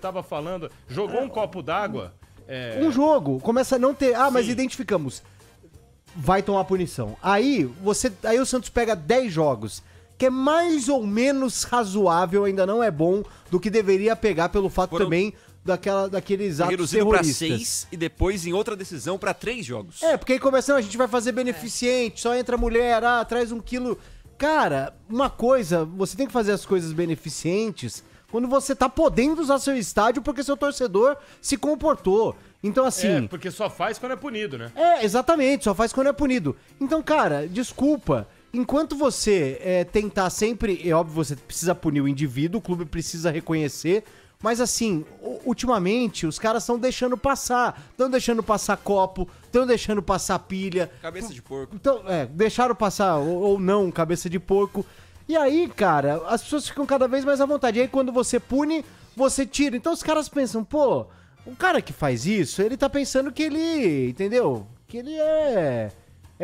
tava falando, jogou um copo d'água... Um jogo, começa a não ter... mas identificamos. Vai tomar punição. Aí o Santos pega 10 jogos, que é mais ou menos razoável, ainda não é bom, do que deveria pegar pelo fato também daqueles atos reduzido terroristas. Pra 6 e depois, em outra decisão, pra 3 jogos. Porque aí começando, a gente vai fazer beneficente, só entra mulher, traz 1 quilo. Cara, uma coisa, você tem que fazer as coisas beneficentes quando você tá podendo usar seu estádio porque seu torcedor se comportou. Então, assim... porque só faz quando é punido, né? Exatamente, só faz quando é punido. Então, cara, desculpa, enquanto você tentar sempre... É óbvio, você precisa punir o indivíduo, o clube precisa reconhecer, mas assim, ultimamente, os caras estão deixando passar. Estão deixando passar copo, estão deixando passar pilha. Cabeça de porco. Então, deixaram passar, ou não, cabeça de porco. E aí, cara, as pessoas ficam cada vez mais à vontade. E aí, quando você pune, você tira. Então, os caras pensam, pô, o cara que faz isso, ele tá pensando que ele, entendeu? Que ele é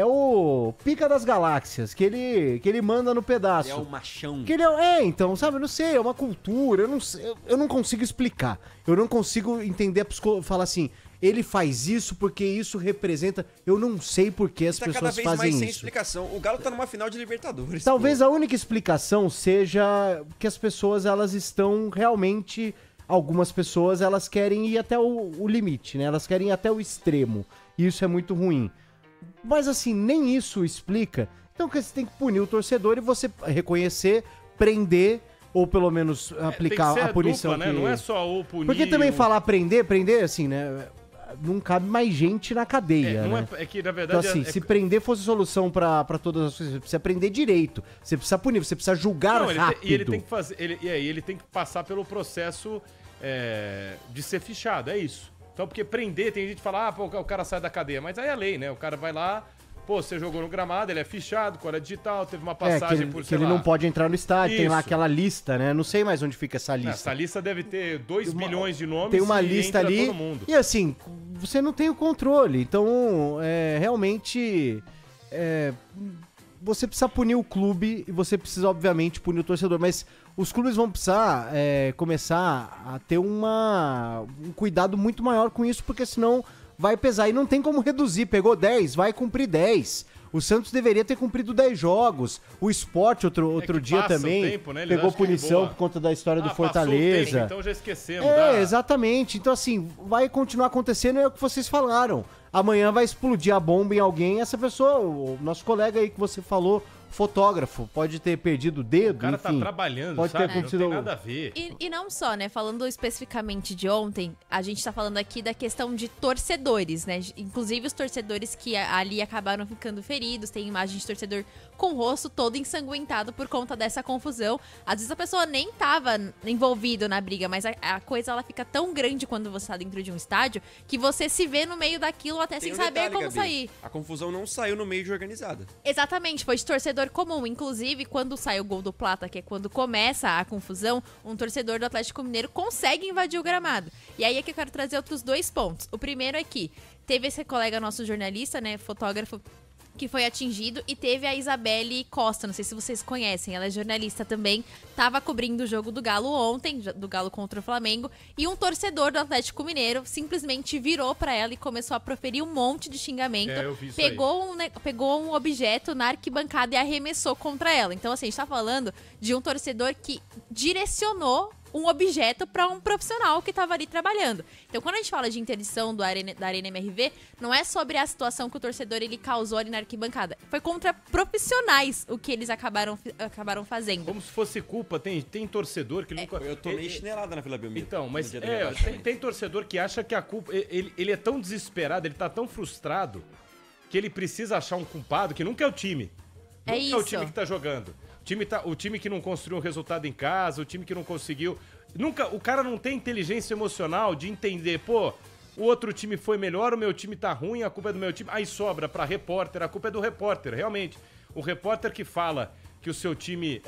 o pica das galáxias, que ele manda no pedaço. É o machão. Que ele então, sabe, eu não sei, é uma cultura, eu não sei, eu não consigo explicar. Eu não consigo entender, falar assim, ele faz isso porque isso representa, eu não sei por que as pessoas fazem isso. Cada vez mais sem explicação. O Galo tá numa final de Libertadores. Talvez a única explicação seja que as pessoas, elas estão realmente, algumas pessoas, elas querem ir até o limite, né? Elas querem ir até o extremo. E isso é muito ruim. Mas assim, nem isso explica. Então você tem que punir o torcedor e você reconhecer, prender, ou pelo menos aplicar a punição. Dupla, né? Não é só o punir... Porque também falar prender, assim, né? Não cabe mais gente na cadeia, né? É que, na verdade... Então assim, se prender fosse solução pra todas as coisas, você precisa prender direito, você precisa punir, você precisa julgar rápido. E ele tem que fazer... Ele tem que passar pelo processo de ser fichado, é isso. Então, porque prender, tem gente que fala, o cara sai da cadeia, mas aí é lei, né? O cara vai lá, você jogou no gramado, ele é fichado, colha digital, teve uma passagem por, sei lá... que ele não pode entrar no estádio, tem lá aquela lista, né? Não sei mais onde fica essa lista. Essa lista deve ter 2 milhões de nomes. Tem uma lista ali, todo mundo. E assim, você não tem o controle, então, realmente... você precisa punir o clube e você precisa, obviamente, punir o torcedor, mas os clubes vão precisar começar a ter um cuidado muito maior com isso, porque senão vai pesar. E não tem como reduzir. Pegou 10, vai cumprir 10. O Santos deveria ter cumprido 10 jogos. O Sport, outro dia também, tempo, né? pegou punição por conta da história do Fortaleza. Tempo, então já esquecemos. Exatamente. Então, assim, vai continuar acontecendo, é o que vocês falaram. Amanhã vai explodir a bomba em alguém. Essa pessoa, o nosso colega aí que você falou, fotógrafo, pode ter perdido o dedo, o cara enfim, tá trabalhando, pode sabe? ter acontecido... Não tem nada a ver. E não só, né? Falando especificamente de ontem, a gente tá falando aqui da questão de torcedores, né? Inclusive os torcedores que ali acabaram ficando feridos, tem imagem de torcedor com o rosto todo ensanguentado por conta dessa confusão. Às vezes a pessoa nem tava envolvida na briga, mas a coisa ela fica tão grande quando você tá dentro de um estádio que você se vê no meio daquilo até sem saber como Gabi, sair. A confusão não saiu no meio de organizada. Exatamente, foi de torcedor comum. Inclusive, quando sai o gol do Plata, que é quando começa a confusão, um torcedor do Atlético Mineiro consegue invadir o gramado. E aí é que eu quero trazer outros 2 pontos. O primeiro é que teve esse colega nosso jornalista, né, fotógrafo, que foi atingido, e teve a Isabelle Costa, não sei se vocês conhecem, ela é jornalista também, tava cobrindo o jogo do Galo ontem, do Galo contra o Flamengo, e um torcedor do Atlético Mineiro simplesmente virou pra ela e começou a proferir um monte de xingamento, pegou um objeto na arquibancada e arremessou contra ela. Então, assim, a gente tá falando de um torcedor que direcionou um objeto para um profissional que estava ali trabalhando. Então, quando a gente fala de interdição da Arena MRV, não é sobre a situação que o torcedor ele causou ali na arquibancada. Foi contra profissionais o que eles acabaram fazendo. Como se fosse culpa. Tem torcedor que nunca... Eu tomei chinelada na Vila Belmiro. Então, mas tem torcedor que acha que a culpa... Ele é tão desesperado, ele tá tão frustrado que ele precisa achar um culpado que nunca é o time. Nunca é o time que tá jogando. O time que não construiu um resultado em casa, o time que não conseguiu... O cara não tem inteligência emocional de entender, o outro time foi melhor, o meu time tá ruim, a culpa é do meu time. Aí sobra pra repórter, a culpa é do repórter, realmente. O repórter que fala que o seu time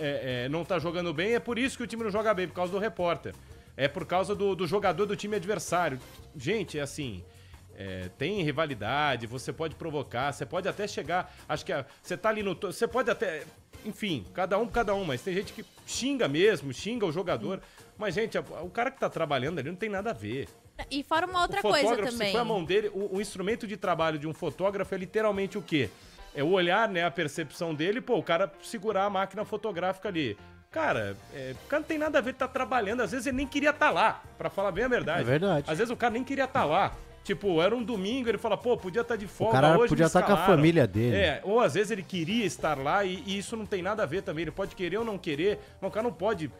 não tá jogando bem, é por isso que o time não joga bem, por causa do repórter. É por causa do jogador do time adversário. Gente, é assim... tem rivalidade, você pode provocar, você pode até chegar... Acho que você tá ali no... Você pode até... enfim, cada um, mas tem gente que xinga mesmo, xinga o jogador. Mas, gente, o cara que tá trabalhando ali não tem nada a ver. E fora uma outra coisa também. Se foi a mão dele, o instrumento de trabalho de um fotógrafo é literalmente o quê? É o olhar, né, a percepção dele, pô, o cara segurar a máquina fotográfica ali. Cara, o cara não tem nada a ver, ele tá trabalhando, às vezes ele nem queria estar lá, pra falar bem a verdade. É verdade. Às vezes o cara nem queria estar lá. Tipo, era um domingo, ele fala, pô, podia estar de folga, o cara hoje podia estar com a família dele. Ou às vezes ele queria estar lá e isso não tem nada a ver também. Ele pode querer ou não querer, mas o cara não pode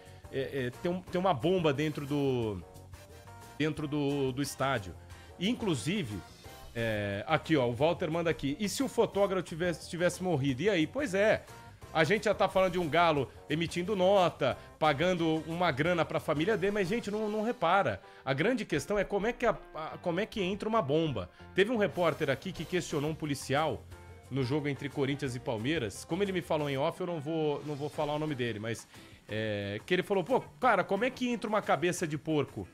ter uma bomba dentro do estádio. E, inclusive, aqui, ó, o Walter manda aqui. E se o fotógrafo tivesse morrido? E aí? Pois é. A gente já tá falando de um Galo emitindo nota, pagando uma grana pra família dele, mas, gente, não repara. A grande questão é como é que entra uma bomba. Teve um repórter aqui que questionou um policial no jogo entre Corinthians e Palmeiras. Como ele me falou em off, eu não vou falar o nome dele, mas que ele falou, pô, cara, como é que entra uma cabeça de porco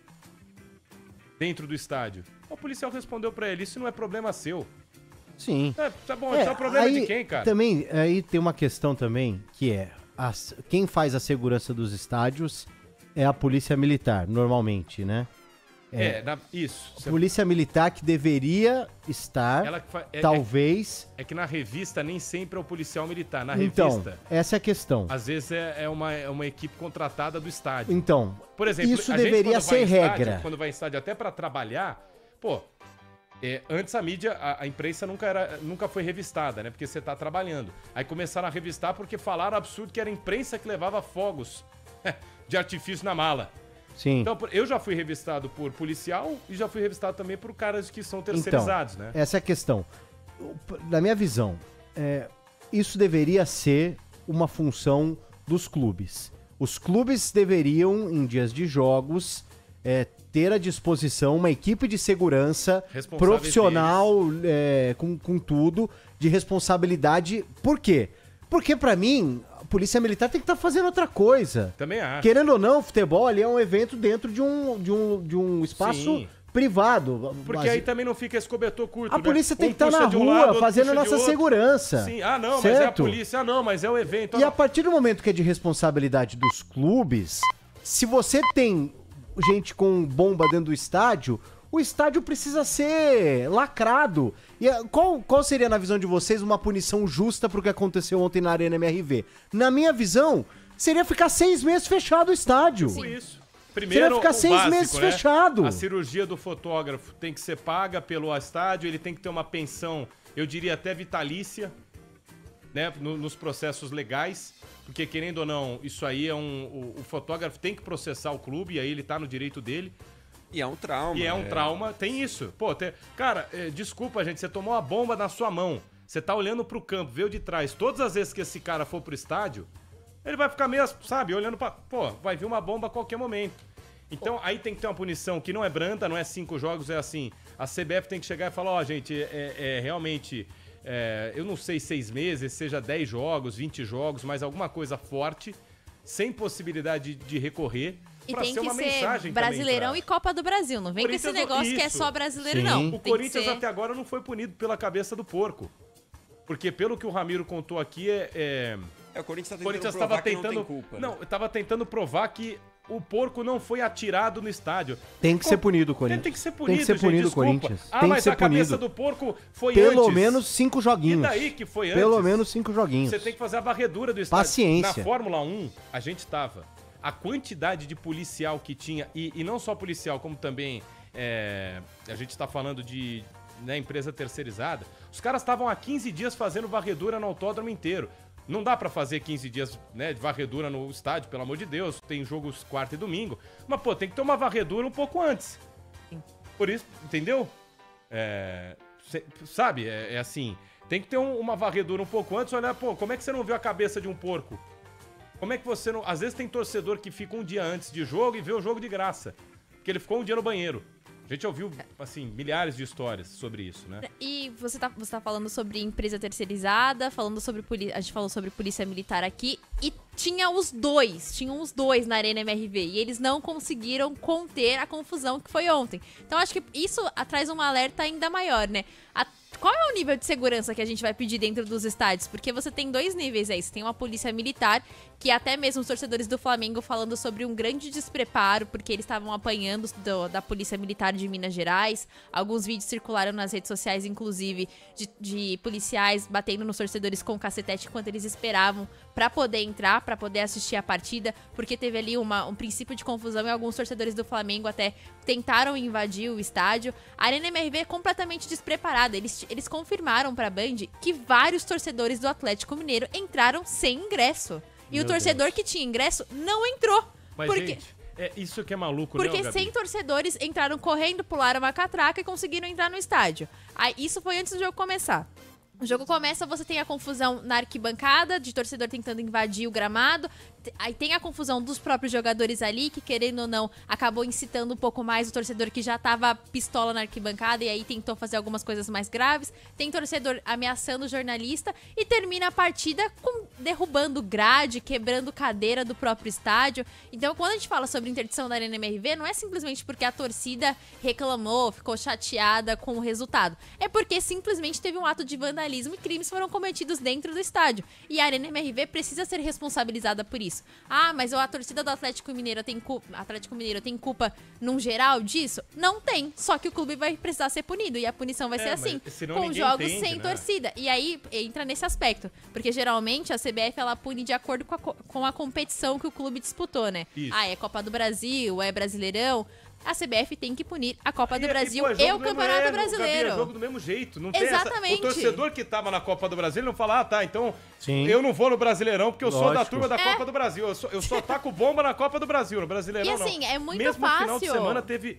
dentro do estádio? O policial respondeu pra ele, isso não é problema seu. Sim. Tá bom, então é problema de quem, cara? Também, aí tem uma questão também, que quem faz a segurança dos estádios é a polícia militar, normalmente, né? Isso. A polícia militar que deveria estar, talvez... É que na revista nem sempre é o policial militar, na então, revista... essa é a questão. Às vezes é uma equipe contratada do estádio. Então, por exemplo, isso deveria ser regra. Quando vai em estádio até pra trabalhar, pô... antes a mídia, a imprensa nunca foi revistada, né? Porque você tá trabalhando. Aí começaram a revistar porque falaram absurdo que era a imprensa que levava fogos de artifício na mala. Sim. Então, eu já fui revistado por policial e já fui revistado também por caras que são terceirizados, né? Essa é a questão. Na minha visão, isso deveria ser uma função dos clubes. Os clubes deveriam, em dias de jogos... ter à disposição uma equipe de segurança profissional, com tudo, de responsabilidade. Por quê? Porque, pra mim, a polícia militar tem que estar fazendo outra coisa. Também acho. Querendo ou não, o futebol ali é um evento dentro de um espaço privado. Porque aí também não fica esse cobertor curto, a polícia tem que estar na rua, fazendo a nossa segurança. Sim, não, certo? mas é a polícia. Não, mas é o evento. E a partir do momento que é de responsabilidade dos clubes, se você tem... gente com bomba dentro do estádio, o estádio precisa ser lacrado. E qual seria, na visão de vocês, uma punição justa pro que aconteceu ontem na Arena MRV? Na minha visão, seria ficar 6 meses fechado o estádio. Sim. Isso. Primeiro, seria ficar 6 meses fechado. A cirurgia do fotógrafo tem que ser paga pelo estádio, ele tem que ter uma pensão, eu diria até vitalícia, né, nos processos legais. Porque, querendo ou não, isso aí o fotógrafo tem que processar o clube, e aí ele tá no direito dele. E é um trauma. E é um trauma, tem isso. Pô, cara, desculpa, gente, você tomou uma bomba na sua mão, você tá olhando pro campo, veio de trás. Todas as vezes que esse cara for pro estádio, ele vai ficar meio, sabe, olhando pra... Pô, vai vir uma bomba a qualquer momento. Então, aí tem que ter uma punição que não é branda, não é 5 jogos, é assim. A CBF tem que chegar e falar, gente, realmente... eu não sei, 6 meses, seja 10 jogos, 20 jogos, mas alguma coisa forte, sem possibilidade de recorrer. E tem que ser Brasileirão e Copa do Brasil. Não vem com esse negócio que é só brasileiro, não. O Corinthians até agora não foi punido pela cabeça do porco. Porque pelo que o Ramiro contou aqui, o Corinthians estava tentando provar que não tem culpa. Não, estava tentando provar que o porco não foi atirado no estádio. Tem que ser punido, Corinthians. Tem que ser punido, tem que ser punido, gente, Corinthians. Tem mas a cabeça do porco foi pelo antes. menos 5 joguinhos. E daí que foi antes? Pelo menos 5 joguinhos. Você tem que fazer a varredura do estádio. Paciência. Na Fórmula 1, a gente tava... A quantidade de policial que tinha, e não só policial, como também a gente tá falando de empresa terceirizada, os caras estavam há 15 dias fazendo varredura no autódromo inteiro. Não dá pra fazer 15 dias, né, de varredura no estádio, pelo amor de Deus. Tem jogos quarta e domingo. Mas, pô, tem que ter uma varredura um pouco antes. Por isso, entendeu? Sabe, assim, tem que ter uma varredura um pouco antes. Olha, pô, como é que você não viu a cabeça de um porco? Como é que você não... Às vezes tem torcedor que fica um dia antes de jogo e vê o jogo de graça. Porque ele ficou um dia no banheiro. A gente ouviu, assim, milhares de histórias sobre isso, né? E você tá falando sobre empresa terceirizada, a gente falou sobre polícia militar aqui, e tinham os dois na Arena MRV, e eles não conseguiram conter a confusão que foi ontem. Então acho que isso traz um alerta ainda maior, né? qual é o nível de segurança que a gente vai pedir dentro dos estádios? Porque você tem 2 níveis aí. Você tem uma polícia militar, que até mesmo os torcedores do Flamengo falando sobre um grande despreparo, porque eles estavam apanhando da polícia militar de Minas Gerais. Alguns vídeos circularam nas redes sociais, inclusive, de policiais batendo nos torcedores com cacetete enquanto eles esperavam pra poder entrar, pra poder assistir a partida, porque teve ali um princípio de confusão e alguns torcedores do Flamengo até tentaram invadir o estádio. A Arena MRV é completamente despreparada. Eles confirmaram pra Band que vários torcedores do Atlético Mineiro entraram sem ingresso. E o torcedor que tinha ingresso não entrou. Mas, gente, é isso que é maluco, né, porque 100 torcedores entraram correndo, pularam uma catraca e conseguiram entrar no estádio. Aí, isso foi antes do jogo começar. O jogo começa, você tem a confusão na arquibancada, de torcedor tentando invadir o gramado. Aí tem a confusão dos próprios jogadores ali, que querendo ou não, acabou incitando um pouco mais o torcedor que já tava pistola na arquibancada e aí tentou fazer algumas coisas mais graves. Tem torcedor ameaçando o jornalista e termina a partida derrubando grade, quebrando cadeira do próprio estádio. Então, quando a gente fala sobre interdição da Arena MRV, não é simplesmente porque a torcida reclamou, ficou chateada com o resultado. É porque simplesmente teve um ato de vandalismo e crimes foram cometidos dentro do estádio. E a Arena MRV precisa ser responsabilizada por isso. Ah, mas a torcida do Atlético Mineiro tem culpa num geral disso? Não tem, só que o clube vai precisar ser punido e a punição vai ser assim, com jogos sem torcida. E aí entra nesse aspecto, porque geralmente a CBF ela pune de acordo com a competição que o clube disputou, né? Isso. Ah, é Copa do Brasil, é Brasileirão. A CBF tem que punir a Copa do Brasil e o Campeonato Brasileiro. É jogo do mesmo jeito. Não Exatamente. Tem o torcedor que tava na Copa do Brasil não fala, tá, então eu não vou no Brasileirão porque eu sou da turma da Copa do Brasil. Eu só taco bomba na Copa do Brasil, no Brasileirão não. E assim, é muito mesmo fácil. Mesmo no final de semana teve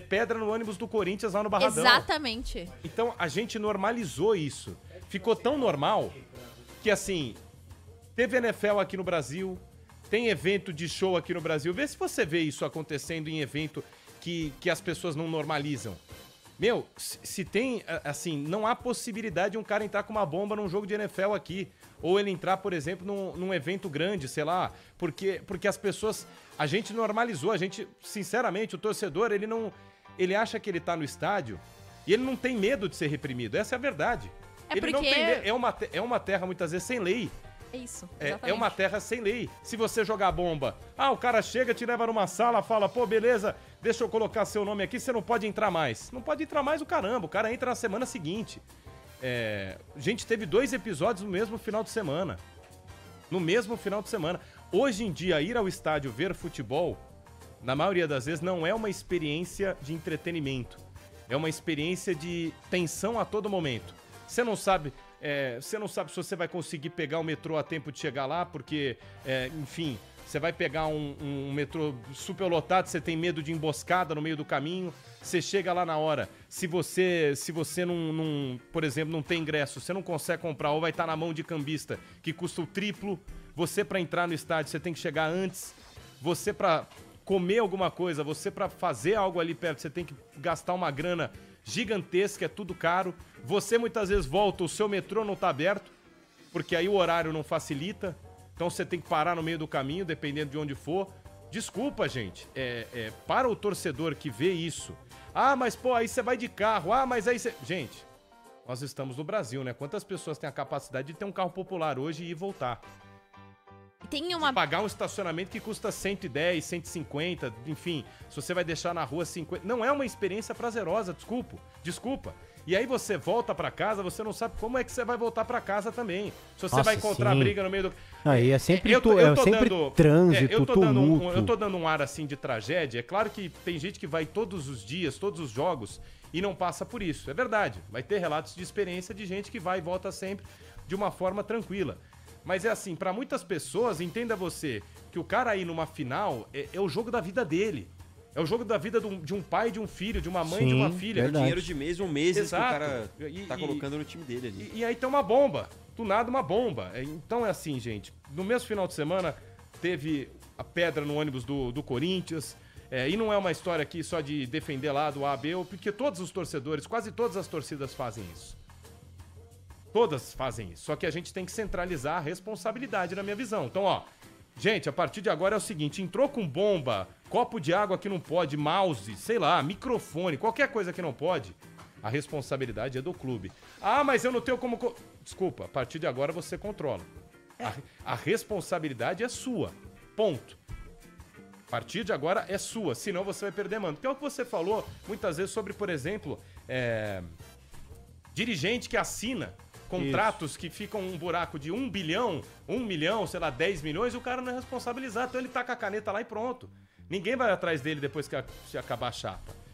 pedra no ônibus do Corinthians lá no Barradão. Exatamente. Então a gente normalizou isso. Ficou tão normal que assim, teve NFL aqui no Brasil, tem evento de show aqui no Brasil. Vê se você vê isso acontecendo em evento que as pessoas não normalizam. Meu, se tem, assim, não há possibilidade de um cara entrar com uma bomba num jogo de NFL aqui. Ou ele entrar, por exemplo, num evento grande, sei lá. Porque as pessoas... A gente normalizou, a gente, sinceramente, o torcedor, ele acha que ele tá no estádio e ele não tem medo de ser reprimido. Essa é a verdade. Ele não tem medo. É uma terra, muitas vezes, sem lei. É isso, é uma terra sem lei. Se você jogar bomba, o cara chega, te leva numa sala, fala, pô, beleza, deixa eu colocar seu nome aqui, você não pode entrar mais. Não pode entrar mais o caramba, o cara entra na semana seguinte. A gente teve 2 episódios no mesmo final de semana. Hoje em dia, ir ao estádio ver futebol, na maioria das vezes, não é uma experiência de entretenimento. É uma experiência de tensão a todo momento. Você não sabe se você vai conseguir pegar o metrô a tempo de chegar lá, porque, enfim, você vai pegar um metrô superlotado, você tem medo de emboscada no meio do caminho, você chega lá na hora. Se você não, por exemplo, não tem ingresso, você não consegue comprar, ou vai estar na mão de cambista, que custa o triplo. Você, para entrar no estádio, você tem que chegar antes. Você, para comer alguma coisa, você, para fazer algo ali perto, você tem que gastar uma grana gigantesca, é tudo caro. Você muitas vezes volta, o seu metrô não tá aberto, porque aí o horário não facilita. Então você tem que parar no meio do caminho, dependendo de onde for. Desculpa, gente. Para o torcedor que vê isso. Ah, mas pô, aí você vai de carro. Ah, mas aí você... Gente, nós estamos no Brasil, né? Quantas pessoas têm a capacidade de ter um carro popular hoje e ir voltar? Pagar um estacionamento que custa 110, 150, enfim, se você vai deixar na rua 50, não é uma experiência prazerosa, desculpa. E aí você volta pra casa, você não sabe como é que você vai voltar pra casa também. Se você vai encontrar briga no meio do... Aí é sempre, sempre trânsito, tumulto. Eu tô dando um ar assim de tragédia. É claro que tem gente que vai todos os dias, todos os jogos e não passa por isso. É verdade, vai ter relatos de experiência de gente que vai e volta sempre de uma forma tranquila. Mas é assim, pra muitas pessoas, entenda você, que o cara aí numa final é o jogo da vida dele. É o jogo da vida de um pai, de um filho, de uma mãe, de uma filha. É o dinheiro de mês ou meses que o cara tá colocando no time dele ali. E aí tem uma bomba. Do nada uma bomba. Então é assim, gente. No mesmo final de semana, teve a pedra no ônibus do Corinthians. E não é uma história aqui só de defender lá do A, B, porque todos os torcedores, quase todas as torcidas fazem isso. Todas fazem isso. Só que a gente tem que centralizar a responsabilidade, na minha visão. Então, ó, gente, a partir de agora é o seguinte: entrou com bomba, copo de água que não pode, mouse, sei lá, microfone, qualquer coisa que não pode, A responsabilidade é do clube. Ah, mas eu não tenho como... Desculpa, a partir de agora você controla. A responsabilidade é sua. Ponto. A partir de agora é sua, senão você vai perder mando. Que é o que você falou muitas vezes sobre, por exemplo, dirigente que assina contratos que ficam um buraco de 1 bilhão, 1 milhão, sei lá, 10 milhões, o cara não é responsabilizado. Então ele taca a caneta lá e pronto. Ninguém vai atrás dele depois que se acabar a chapa.